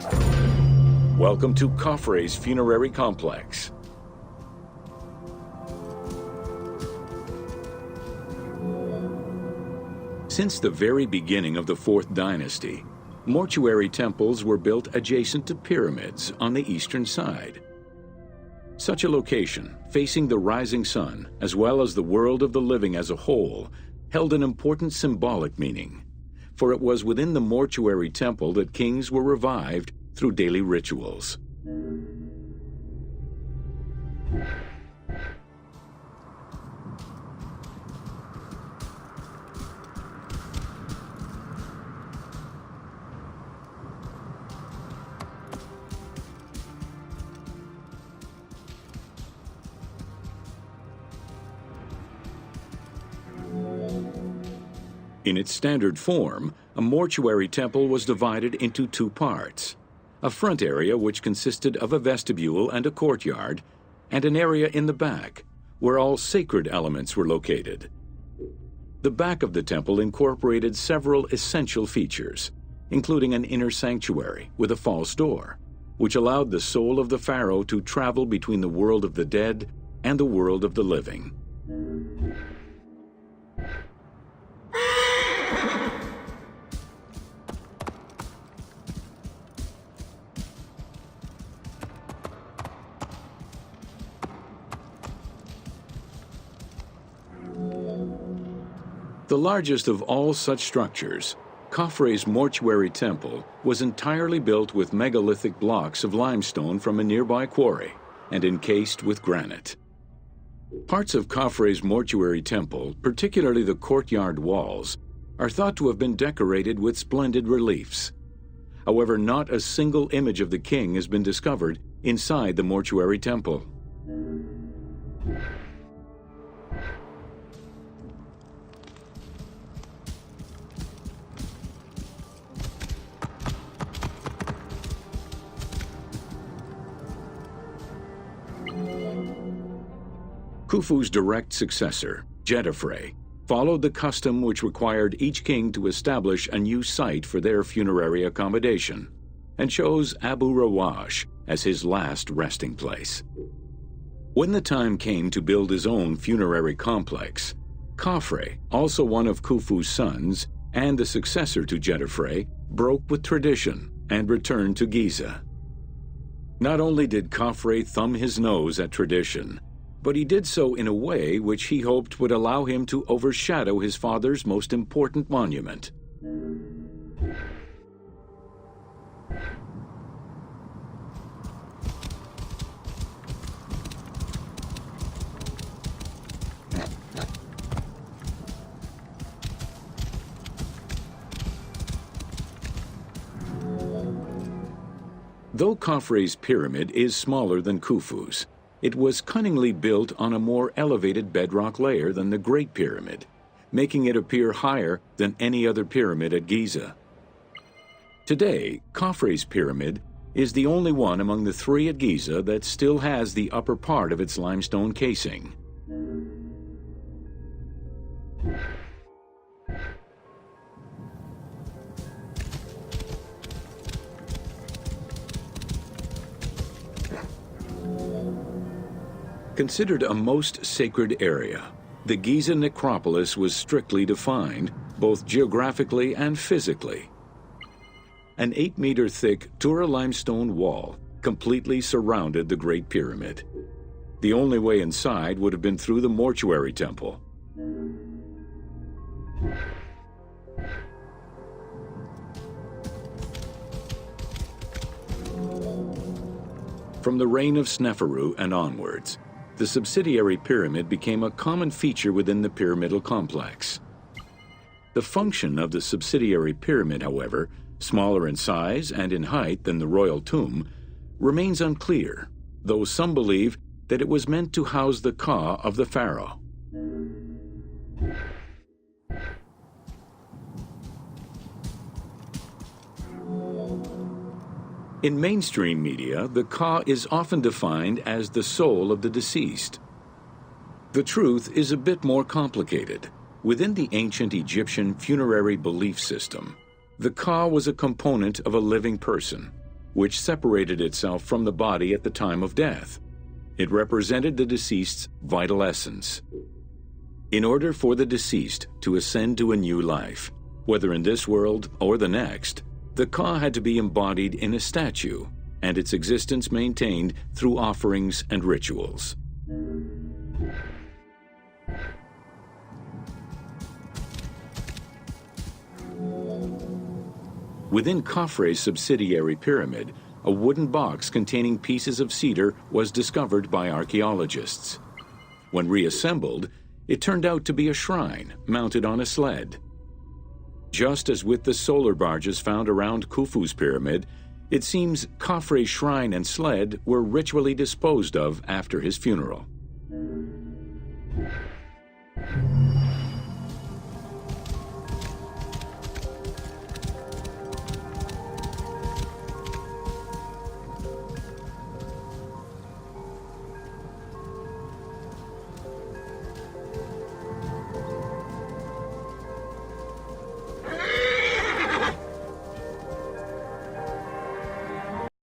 Welcome to Khafre's Funerary Complex. Since the very beginning of the 4th dynasty, mortuary temples were built adjacent to pyramids on the eastern side. Such a location, facing the rising sun, as well as the world of the living as a whole, held an important symbolic meaning, for it was within the mortuary temple that kings were revived through daily rituals. In its standard form, a mortuary temple was divided into 2 parts: a front area which consisted of a vestibule and a courtyard, and an area in the back, where all sacred elements were located. The back of the temple incorporated several essential features, including an inner sanctuary with a false door, which allowed the soul of the pharaoh to travel between the world of the dead and the world of the living. The largest of all such structures, Khafre's mortuary temple was entirely built with megalithic blocks of limestone from a nearby quarry and encased with granite. Parts of Khafre's mortuary temple, particularly the courtyard walls, are thought to have been decorated with splendid reliefs. However, not a single image of the king has been discovered inside the mortuary temple. Khufu's direct successor, Khafre, followed the custom which required each king to establish a new site for their funerary accommodation, and chose Abu Rawash as his last resting place. When the time came to build his own funerary complex, Khafre, also one of Khufu's sons and the successor to Khafre, broke with tradition and returned to Giza. Not only did Khafre thumb his nose at tradition, but he did so in a way which he hoped would allow him to overshadow his father's most important monument. Though Khafre's pyramid is smaller than Khufu's, it was cunningly built on a more elevated bedrock layer than the Great Pyramid, making it appear higher than any other pyramid at Giza. Today, Khafre's pyramid is the only one among the 3 at Giza that still has the upper part of its limestone casing. Considered a most sacred area, the Giza necropolis was strictly defined, both geographically and physically. An 8-meter-thick Tura limestone wall completely surrounded the Great Pyramid. The only way inside would have been through the mortuary temple. From the reign of Sneferu and onwards, the subsidiary pyramid became a common feature within the pyramidal complex. The function of the subsidiary pyramid, however, smaller in size and in height than the royal tomb, remains unclear, though some believe that it was meant to house the ka of the pharaoh. In mainstream media, the ka is often defined as the soul of the deceased. The truth is a bit more complicated. Within the ancient Egyptian funerary belief system, the ka was a component of a living person, which separated itself from the body at the time of death. It represented the deceased's vital essence. In order for the deceased to ascend to a new life, whether in this world or the next, the Ka had to be embodied in a statue, and its existence maintained through offerings and rituals. Within Khafre's subsidiary pyramid, a wooden box containing pieces of cedar was discovered by archaeologists. When reassembled, it turned out to be a shrine mounted on a sled. Just as with the solar barges found around Khufu's pyramid, it seems Khafre's shrine and sled were ritually disposed of after his funeral.